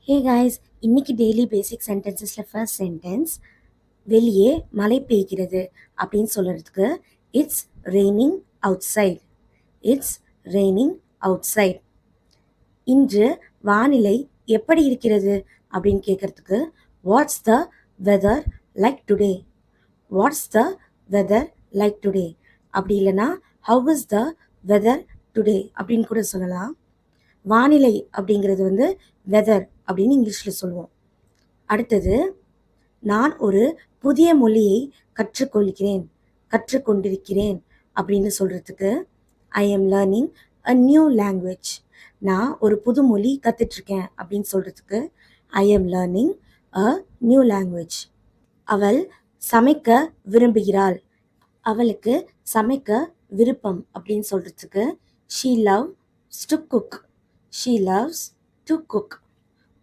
ஹே guys, இன்னைக்கு daily basic சென்டென்சஸில் first sentence வெளியே மழை பெய்கிறது அப்படின்னு சொல்கிறதுக்கு it's raining outside. It's raining outside. இன்று வானிலை எப்படி இருக்கிறது அப்படின்னு கேட்குறதுக்கு what's the weather like today. What's the weather like today. அப்படி இல்லைன்னா how is the weather today அப்படின்னு கூட சொல்லலாம். வானிலை அப்படிங்கிறது வந்து வெதர் அப்படின்னு இங்கிலீஷில் சொல்லுவோம். அடுத்தது, நான் ஒரு புதிய மொழியை கற்றுக்கொண்டிருக்கிறேன் அப்படின்னு சொல்கிறதுக்கு I am learning a new language. நான் ஒரு புது மொழி கற்றுட்ருக்கேன் அப்படின்னு சொல்கிறதுக்கு I am learning a new language. அவள் சமைக்க விரும்புகிறாள். அவளுக்கு சமைக்க விருப்பம் அப்படின்னு சொல்கிறதுக்கு she loves to cook. She loves to cook.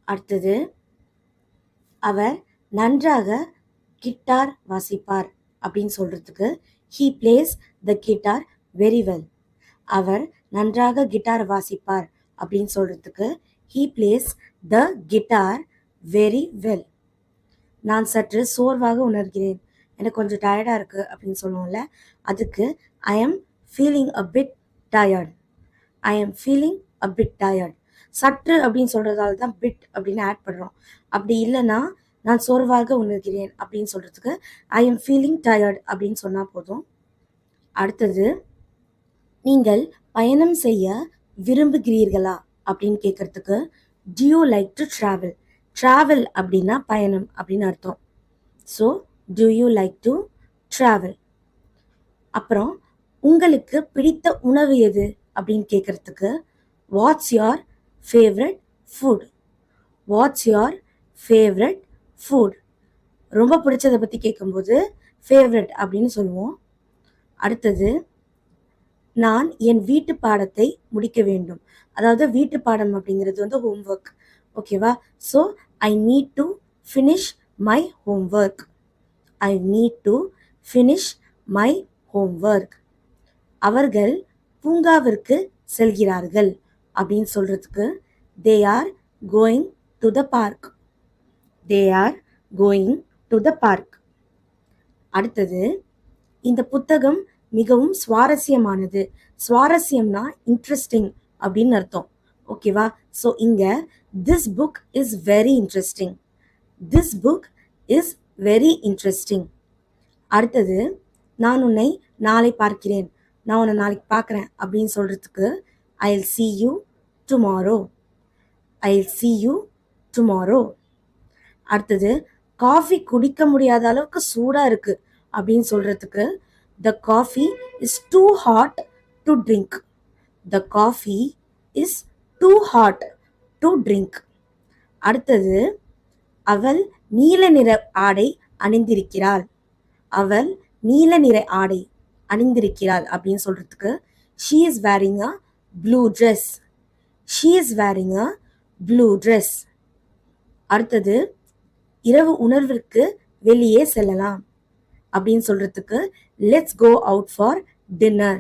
அடுத்தது, அவர் நன்றாக கிட்டார் வாசிப்பார் அப்படின்னு சொல்கிறதுக்கு he plays the guitar very well. அவர் நன்றாக கிட்டார் வாசிப்பார் அப்படின்னு சொல்கிறதுக்கு he plays the guitar very well. நான் சற்று சோர்வாக உணர்கிறேன், எனக்கு கொஞ்சம் டயர்டாக இருக்குது அப்படின்னு சொல்லுவோம்ல, அதுக்கு I am feeling a bit tired. I am feeling a bit tired. சற்று அப்படின்னு சொல்கிறதால தான் பிட் அப்படின்னு ஆட் பண்ணுறோம். அப்படி இல்லைன்னா நான் சோர்வாக உணர்கிறேன் அப்படின்னு சொல்கிறதுக்கு ஐ எம் ஃபீலிங் டயர்ட் அப்படின்னு சொன்னால் போதும். அடுத்தது, நீங்கள் பயணம் செய்ய விரும்புகிறீர்களா அப்படின்னு கேட்குறதுக்கு do you like to travel. travel அப்படின்னா பயணம் அப்படின்னு அர்த்தம். So do you like to travel. அப்புறம், உங்களுக்கு பிடித்த உணவு எது அப்படின்னு கேட்குறதுக்கு what's your favourite food. What's your favourite food. ரொம்ப பிடிச்சதை பற்றி கேட்கும்போது ஃபேவரட் அப்படின்னு சொல்லுவோம். அடுத்தது, நான் என் வீட்டு பாடத்தை முடிக்க வேண்டும். அதாவது வீட்டு பாடம் அப்படிங்கிறது வந்து ஹோம்ஒர்க். ஓகேவா? So I need to finish my homework. I need to finish my homework. அவர்கள் பூங்காவிற்கு செல்கிறார்கள் அப்படின்னு சொல்கிறதுக்கு they are going to the park. They are going to the park. அடுத்தது, இந்த புத்தகம் மிகவும் சுவாரஸ்யமானது. சுவாரஸ்யம்னா இன்ட்ரெஸ்டிங் அப்படின்னு அர்த்தம். ஓகேவா? ஸோ இங்கே this book is very interesting. This book is very interesting. அடுத்தது, நான் உன்னை நாளை பார்க்கிறேன். நான் உன்னை நாளைக்கு பார்க்குறேன் அப்படின்னு சொல்கிறதுக்கு I will see you tomorrow. I will see you tomorrow. அடுத்தது, காஃபி குடிக்க முடியாத அளவுக்கு சூடாக இருக்குது அப்படின்னு சொல்கிறதுக்கு the coffee is too hot to drink. The coffee is too hot to drink. அடுத்தது, அவள் நீல நிற ஆடை அணிந்திருக்கிறாள். அவள் நீல நிற ஆடை அணிந்திருக்கிறாள் அப்படின்னு சொல்கிறதுக்கு she is wearing a blue dress. She is wearing a blue dress. அடுத்தது, இரவு உணர்விற்கு வெளியே செல்லலாம் அப்படின்னு சொல்கிறதுக்கு let's go out for dinner.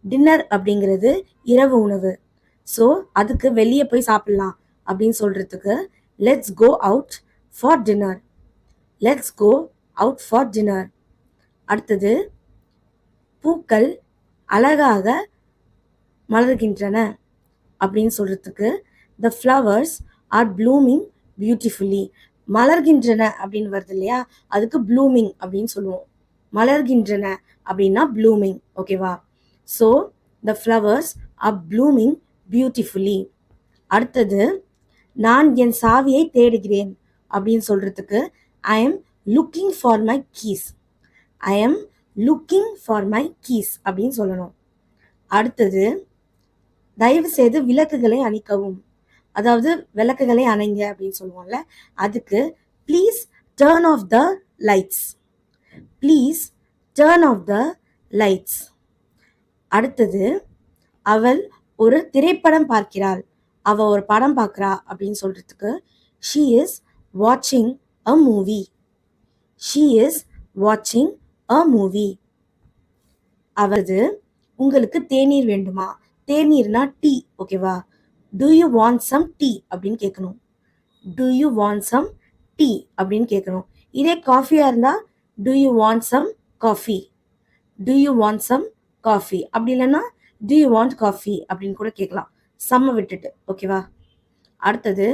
Dinner அப்படிங்கிறது இரவு உணவு. ஸோ அதுக்கு வெளியே போய் சாப்பிட்லாம் அப்படின்னு சொல்கிறதுக்கு let's go out for dinner. Let's go out for dinner. அடுத்தது, பூக்கள் அழகாக மலர்கின்றன அப்படின்னு சொல்கிறதுக்கு the flowers are blooming beautifully. மலர்கின்றன அப்படின்னு வருது இல்லையா, அதுக்கு ப்ளூமிங் அப்படின்னு சொல்லுவோம். மலர்கின்றன அப்படின்னா ப்ளூமிங். ஓகேவா? So the flowers are blooming beautifully. அடுத்தது, நான் என் சாவியை தேடுகிறேன் அப்படின்னு சொல்கிறதுக்கு I am looking for my keys. I am looking for my keys அப்படின்னு சொல்லணும். அடுத்தது, தயவு செய்து விளக்குகளை அணைக்கவும். அதாவது விளக்குகளை அணைங்க அப்படின்னு சொல்லுவோம்ல, அதுக்கு please turn off the lights. Please turn off the lights. அடுத்தது, அவள் ஒரு திரைப்படம் பார்க்கிறாள். அவள் ஒரு படம் பார்க்குறா அப்படின்னு சொல்கிறதுக்கு ஷீ இஸ் வாட்சிங் அ மூவி. ஷீ இஸ் வாட்சிங் அ மூவி. அவது, உங்களுக்கு தேநீர் வேண்டுமா? தேநீர்னா டீ. ஓகேவா? Do you want some tea அப்படின்னு கேட்கணும். Do you want some tea அப்படின்னு கேட்கணும். இதே காஃபியாக இருந்தால் do you want some coffee, do you want some coffee, அப்படி இல்லைன்னா டு யூ வாண்ட் காஃபி அப்படின்னு கூட கேட்கலாம், சம்ம விட்டுட்டு. ஓகேவா? அடுத்தது,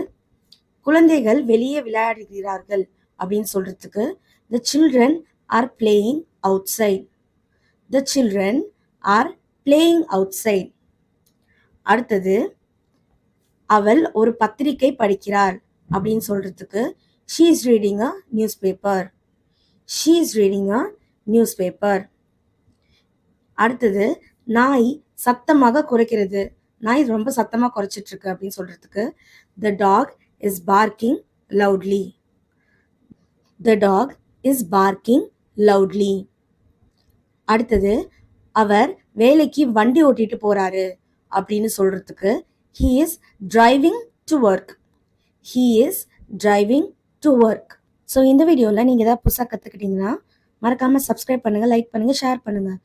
குழந்தைகள் வெளியே விளையாடுகிறார்கள் அப்படின்னு சொல்றதுக்கு the children are playing outside, the children are playing outside. அடுத்தது, அவள் ஒரு பத்திரிகை படிக்கிறாள் அப்படின்னு சொல்றதுக்கு she is reading a newspaper, she is reading a newspaper. அடுத்தது, நாய் சத்தமாக குறைக்கிறது, நாய் ரொம்ப சத்தமாக குறைச்சிட்டு இருக்கு அப்படின்னு சொல்றதுக்கு the dog is barking loudly, the dog is barking loudly. அடுத்தது, அவர் வேலைக்கு வண்டி ஓட்டிட்டு போறாரு அப்படின்னு சொல்றதுக்கு he is driving to work, he is driving to work. So இந்த வீடியோவில் நீங்கள் ஏதாவது புதுசாக கற்றுக்கிட்டீங்கன்னா மறக்காமல் சப்ஸ்கிரைப் பண்ணுங்கள், லைக் பண்ணுங்கள், ஷேர் பண்ணுங்கள்.